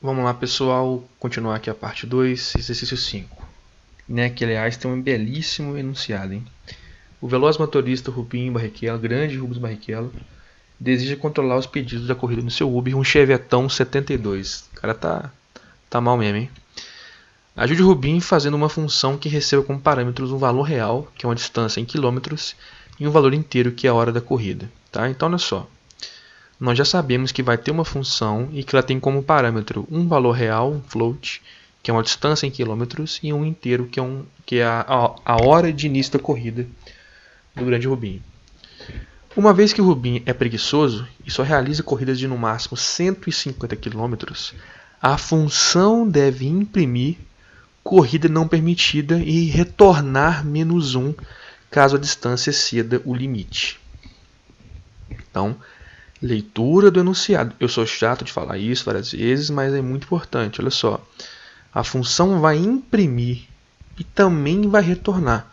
Vamos lá, pessoal, continuar aqui a parte 2, exercício 5. Né, que, aliás, tem um belíssimo enunciado, hein? O veloz motorista Rubinho Barrichello, grande Rubens Barrichello, deseja controlar os pedidos da corrida no seu Uber, um Chevetão 72. O cara tá mal mesmo, hein? Ajude o Rubinho fazendo uma função que receba como parâmetros um valor real, que é uma distância em quilômetros, e um valor inteiro, que é a hora da corrida. Tá? Então, olha só. Nós já sabemos que vai ter uma função e que ela tem como parâmetro um valor real, um float, que é uma distância em quilômetros, e um inteiro, que é a hora de início da corrida do grande Rubinho. Uma vez que o Rubinho é preguiçoso e só realiza corridas de no máximo 150 km, a função deve imprimir corrida não permitida e retornar -1 caso a distância exceda o limite. Então, leitura do enunciado. Eu sou chato de falar isso várias vezes, mas é muito importante. Olha só. A função vai imprimir e também vai retornar.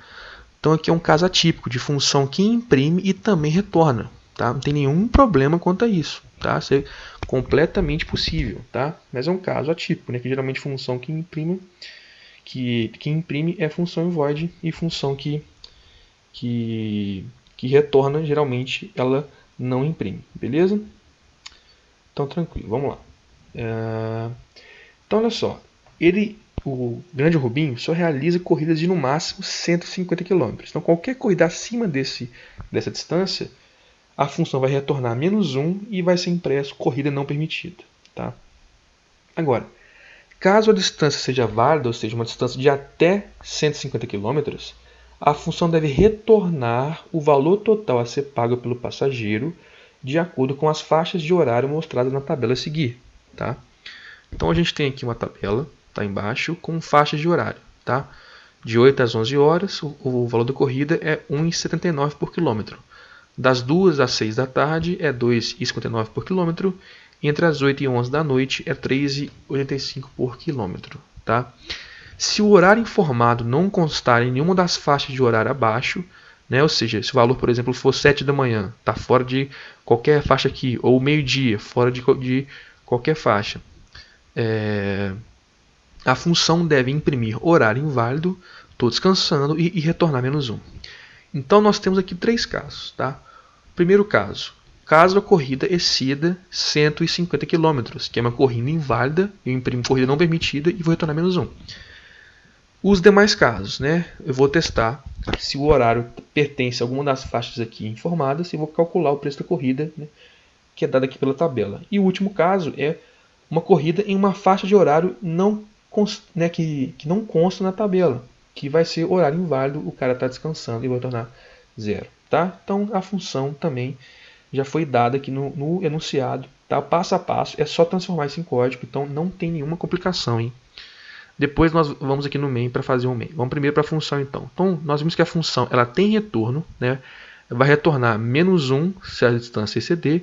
Então aqui é um caso atípico de função que imprime e também retorna. Tá? Não tem nenhum problema quanto a isso. Tá? Isso é completamente possível. Tá? Mas é um caso atípico, né? Que geralmente função que imprime é função em void, e função que retorna, geralmente, ela não imprime, beleza? Então, tranquilo, vamos lá. Então, olha só. O grande Rubinho só realiza corridas de no máximo 150 km. Então, qualquer corrida acima dessa distância, a função vai retornar -1 e vai ser impresso corrida não permitida. Tá? Agora, caso a distância seja válida, ou seja, uma distância de até 150 km, a função deve retornar o valor total a ser pago pelo passageiro de acordo com as faixas de horário mostradas na tabela a seguir. Tá? Então a gente tem aqui uma tabela, tá embaixo, com faixas de horário. Tá? De 8 às 11 horas, o valor da corrida é 1,79 por quilômetro. Das 2 às 6 da tarde é 2,59 por quilômetro. E entre as 8 e 11 da noite é 3,85 por quilômetro. Tá? Se o horário informado não constar em nenhuma das faixas de horário abaixo, né, ou seja, se o valor, por exemplo, for 7 da manhã, está fora de qualquer faixa aqui, ou meio-dia, fora de qualquer faixa, a função deve imprimir horário inválido, estou descansando, e retornar -1. Então nós temos aqui 3 casos. Tá? Primeiro caso, caso a corrida exceda 150 km, que é uma corrida inválida, eu imprimo corrida não permitida e vou retornar -1. Os demais casos, né? Eu vou testar se o horário pertence a alguma das faixas aqui informadas e vou calcular o preço da corrida, né, que é dado aqui pela tabela. E o último caso é uma corrida em uma faixa de horário que não consta na tabela, que vai ser horário inválido, o cara está descansando e vai tornar 0. Tá? Então a função também já foi dada aqui no enunciado, tá? Passo a passo, é só transformar isso em código, então não tem nenhuma complicação, hein? Depois nós vamos aqui no main para fazer o main. Vamos primeiro para a função então. Então nós vimos que a função ela tem retorno, né? Vai retornar -1 se a distância exceder,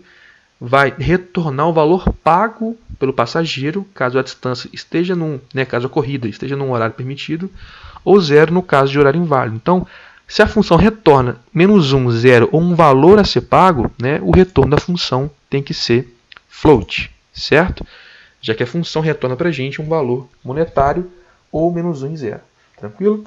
vai retornar o valor pago pelo passageiro caso a distância esteja caso a corrida esteja num horário permitido, ou 0 no caso de horário inválido. Então, se a função retorna -1, 0 ou um valor a ser pago, né, o retorno da função tem que ser float, certo? Já que a função retorna para a gente um valor monetário ou -1 e 0. Tranquilo?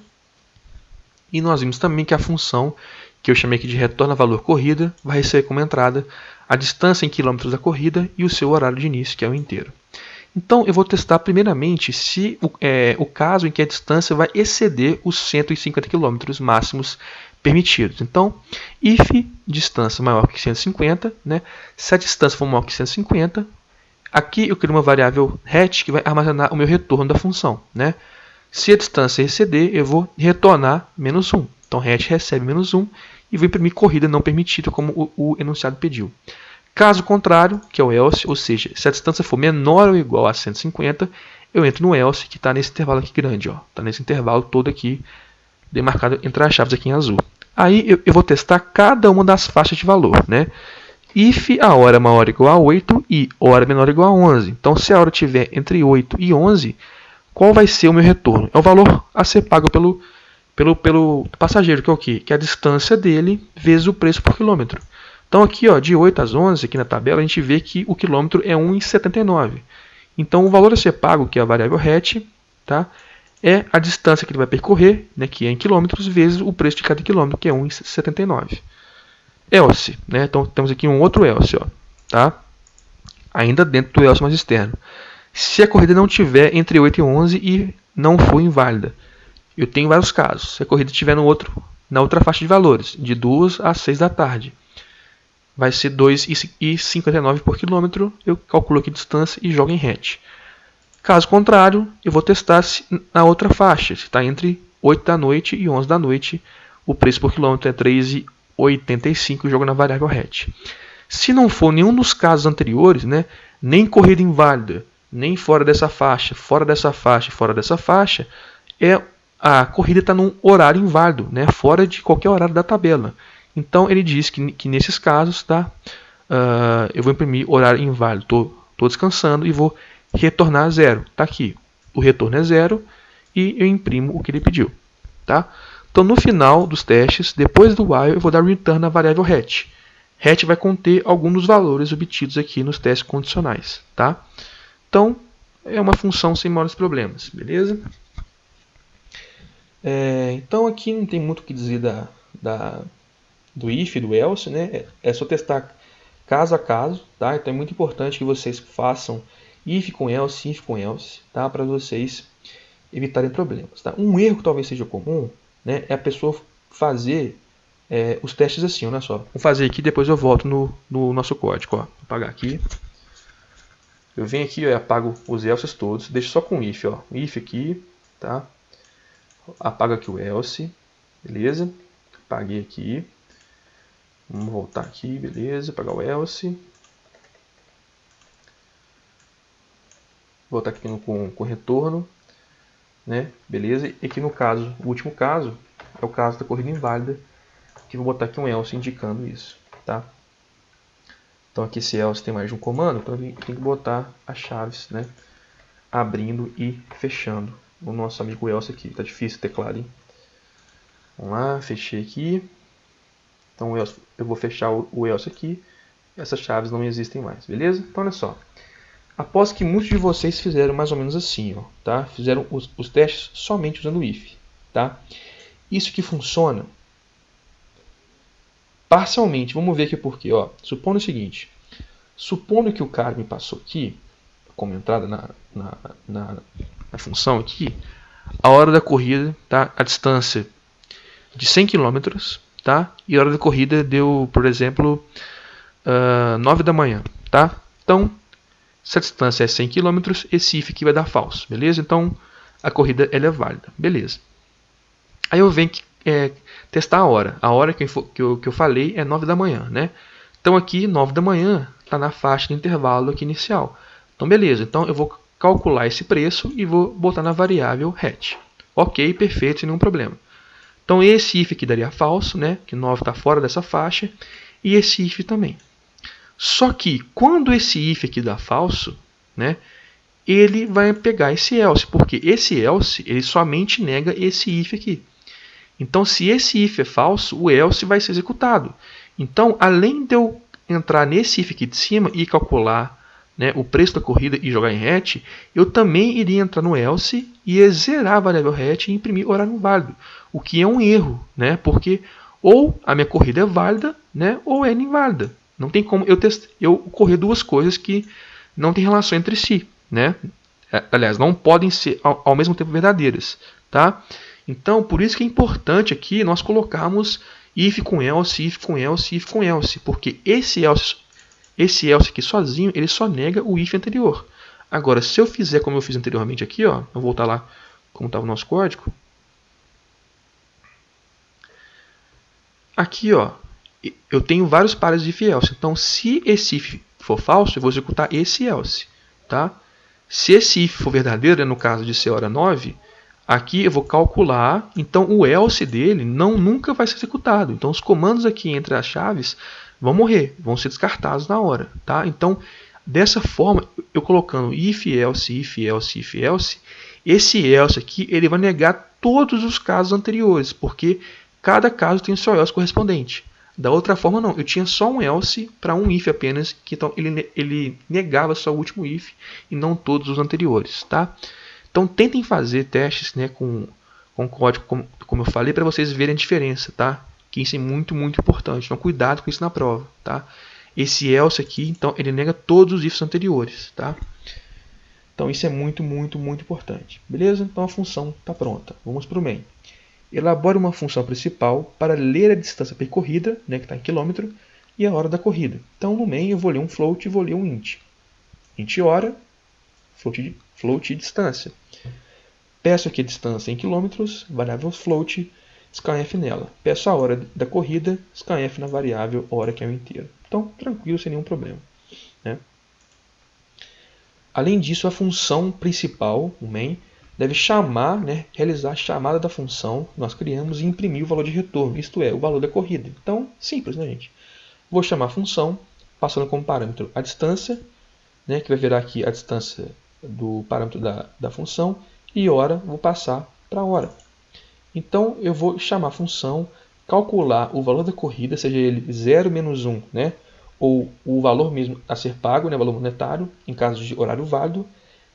E nós vimos também que a função, que eu chamei aqui de retorna valor corrida, vai receber como entrada a distância em quilômetros da corrida e o seu horário de início, que é o inteiro. Então eu vou testar primeiramente se o caso em que a distância vai exceder os 150 km máximos permitidos. Então, if distância maior que 150, né? Se a distância for maior que 150, aqui eu crio uma variável hat que vai armazenar o meu retorno da função. Né? Se a distância exceder, eu vou retornar -1. Então, hat recebe -1 e vou imprimir corrida não permitida, como o enunciado pediu. Caso contrário, que é o else, ou seja, se a distância for menor ou igual a 150, eu entro no else, que está nesse intervalo aqui grande. Está nesse intervalo todo aqui, demarcado entre as chaves aqui em azul. Aí eu vou testar cada uma das faixas de valor. Né? If a hora maior ou igual a 8 e hora menor ou igual a 11. Então, se a hora estiver entre 8 e 11, qual vai ser o meu retorno? É o valor a ser pago pelo passageiro, que é o quê? Que é a distância dele vezes o preço por quilômetro. Então, aqui, ó, de 8 às 11, aqui na tabela, a gente vê que o quilômetro é 1,79. Então o valor a ser pago, que é a variável hatch, tá? É a distância que ele vai percorrer, né, que é em quilômetros, vezes o preço de cada quilômetro, que é 1,79. Else, né? Então temos aqui um outro else, ó, tá? Ainda dentro do else mais externo. Se a corrida não tiver entre 8 e 11 e não for inválida. Eu tenho vários casos. Se a corrida estiver na outra faixa de valores, de 2 às 6 da tarde, vai ser 2,59 por quilômetro. Eu calculo aqui a distância e jogo em hatch. Caso contrário, eu vou testar na outra faixa. Se está entre 8 da noite e 11 da noite, o preço por quilômetro é 3,85 e jogo na variável hatch. Se não for nenhum dos casos anteriores, né, nem corrida inválida, nem fora dessa faixa, fora dessa faixa, fora dessa faixa, a corrida está num horário inválido, né, fora de qualquer horário da tabela. Então ele diz que nesses casos, tá, eu vou imprimir horário inválido, estou descansando e vou retornar a zero. Está aqui, o retorno é zero e eu imprimo o que ele pediu. Tá? Então no final dos testes, depois do while, eu vou dar return na variável hatch. Hatch vai conter alguns dos valores obtidos aqui nos testes condicionais. Tá? Então é uma função sem maiores problemas, beleza? Então aqui não tem muito o que dizer do if e do else, né? É só testar caso a caso, tá? Então é muito importante que vocês façam if com else, tá? Para vocês evitarem problemas, tá? Um erro que talvez seja comum, né, é a pessoa fazer os testes assim, olha só. Vou fazer aqui, depois eu volto no nosso código, ó. Vou apagar aqui. Eu venho aqui, ó, apago os elses todos, deixo só com if, ó. If aqui, tá? Apago aqui o else, beleza? Apaguei aqui. Vamos voltar aqui, beleza? Apagar o else. Voltar aqui com retorno, né? Beleza? E aqui no caso, o último caso, é o caso da corrida inválida, que eu vou botar aqui um else indicando isso, tá? Então aqui esse else tem mais de um comando, então eu tenho que botar as chaves, né? Abrindo e fechando o nosso amigo else aqui. Tá difícil o teclado, hein? Vamos lá, fechei aqui. Então eu vou fechar o else aqui. Essas chaves não existem mais, beleza? Então olha só. Após que muitos de vocês fizeram mais ou menos assim, ó, tá? Fizeram os testes somente usando o if, tá? Isso que funciona parcialmente. Vamos ver aqui por quê, ó. Supondo o seguinte. Supondo que o cara me passou aqui, como entrada na função aqui, a hora da corrida, tá? A distância de 100 km, tá? E a hora da corrida deu, por exemplo, 9 da manhã, tá? Então, se a distância é 100 km, esse if aqui vai dar falso, beleza? Então, a corrida ela é válida, beleza. Aí eu venho testar a hora. A hora que eu falei é 9 da manhã, né? Então aqui, 9 da manhã, está na faixa de intervalo aqui inicial. Então beleza, então eu vou calcular esse preço e vou botar na variável hatch. Ok, perfeito, sem nenhum problema. Então esse if aqui daria falso, né? Que 9 está fora dessa faixa. E esse if também. Só que quando esse if aqui dá falso, né? Ele vai pegar esse else, porque esse else ele somente nega esse if aqui. Então, se esse if é falso, o else vai ser executado. Então, além de eu entrar nesse if aqui de cima e calcular, né, o preço da corrida e jogar em hatch, eu também iria entrar no else e zerar a variável hatch e imprimir horário inválido. O que é um erro, né, porque ou a minha corrida é válida, né, ou é inválida. Não tem como eu correr duas coisas que não têm relação entre si, né? Aliás, não podem ser ao mesmo tempo verdadeiras, tá? Então, por isso que é importante aqui nós colocarmos if com else, if com else, if com else, porque esse else aqui sozinho, ele só nega o if anterior. Agora, se eu fizer como eu fiz anteriormente aqui, ó, eu vou voltar lá como estava o nosso código. Aqui, ó, eu tenho vários pares de if e else. Então, se esse if for falso, eu vou executar esse else, tá? Se esse if for verdadeiro, no caso de ser hora 9, aqui eu vou calcular, então o else dele nunca vai ser executado. Então os comandos aqui entre as chaves vão morrer, vão ser descartados na hora, tá? Então, dessa forma, eu colocando if else, if else, if else, esse else aqui ele vai negar todos os casos anteriores, porque cada caso tem o seu else correspondente. Da outra forma, não. Eu tinha só um else para um if apenas, que então ele negava só o último if e não todos os anteriores, tá? Então tentem fazer testes, né, com código, como eu falei, para vocês verem a diferença, tá? Que isso é muito, muito importante. Então cuidado com isso na prova, tá? Esse else aqui, então, ele nega todos os ifs anteriores, tá? Então isso é muito, muito, muito importante. Beleza? Então a função está pronta. Vamos para o main. Elabore uma função principal para ler a distância percorrida, né, que está em quilômetro, e a hora da corrida. Então no main eu vou ler um float e vou ler um int. Int hora, float distância. Peço aqui a distância em quilômetros, variável float, scanf nela. Peço a hora da corrida, scanf na variável hora, que é o inteiro. Então tranquilo, sem nenhum problema, né? Além disso, a função principal, o main, deve chamar, né, realizar a chamada da função que nós criamos e imprimir o valor de retorno, isto é, o valor da corrida. Então, simples, né, gente? Vou chamar a função, passando como parâmetro a distância, né, que vai virar aqui a distância do parâmetro da função, e hora, vou passar para hora. Então, eu vou chamar a função, calcular o valor da corrida, seja ele 0 menos 1, né, ou o valor mesmo a ser pago, né, valor monetário, em caso de horário válido.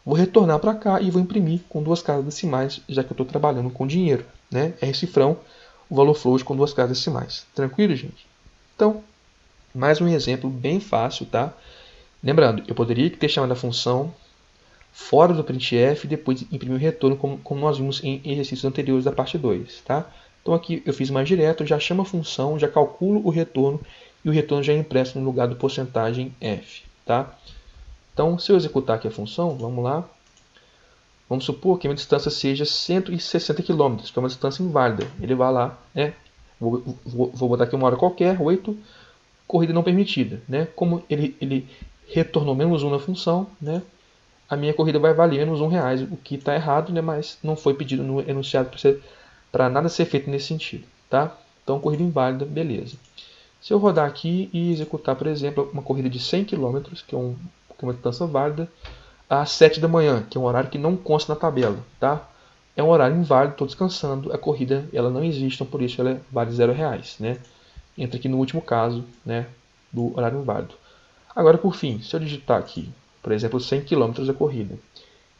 Vou retornar para cá e vou imprimir com duas casas decimais, já que eu estou trabalhando com dinheiro, né? É cifrão o valor float com duas casas decimais. Tranquilo, gente? Então, mais um exemplo bem fácil, tá? Lembrando, eu poderia ter chamado a função fora do printf e depois imprimir o retorno, como nós vimos em exercícios anteriores da parte 2, tá? Então aqui eu fiz mais direto, já chamo a função, já calculo o retorno e o retorno já é impresso no lugar do porcentagem f, tá? Então, se eu executar aqui a função, vamos lá. Vamos supor que a minha distância seja 160 km, que é uma distância inválida. Ele vai lá, né? Vou botar aqui uma hora qualquer, 8, corrida não permitida, né? Como ele retornou menos 1 na função, né? A minha corrida vai valer menos R$1, o que está errado, né? Mas não foi pedido no enunciado para nada ser feito nesse sentido, tá? Então, corrida inválida, beleza. Se eu rodar aqui e executar, por exemplo, uma corrida de 100 km, que é uma distância válida, às 7 da manhã, que é um horário que não consta na tabela, tá? É um horário inválido, estou descansando, a corrida ela não existe, então por isso ela vale R$0, né? Entra aqui no último caso, né, do horário inválido. Agora, por fim, se eu digitar aqui, por exemplo, 100 km a corrida,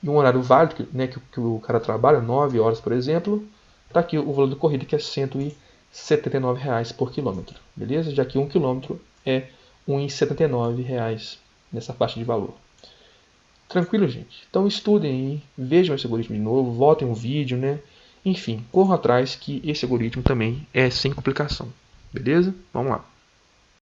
e um horário válido, né, que o cara trabalha, 9 horas, por exemplo, está aqui o valor da corrida, que é R$179 por quilômetro, beleza? Já que 1 km é R$1,79 nessa faixa de valor. Tranquilo, gente? Então estudem aí, vejam esse algoritmo de novo, voltem o vídeo, né? Enfim, corram atrás que esse algoritmo também é sem complicação. Beleza? Vamos lá.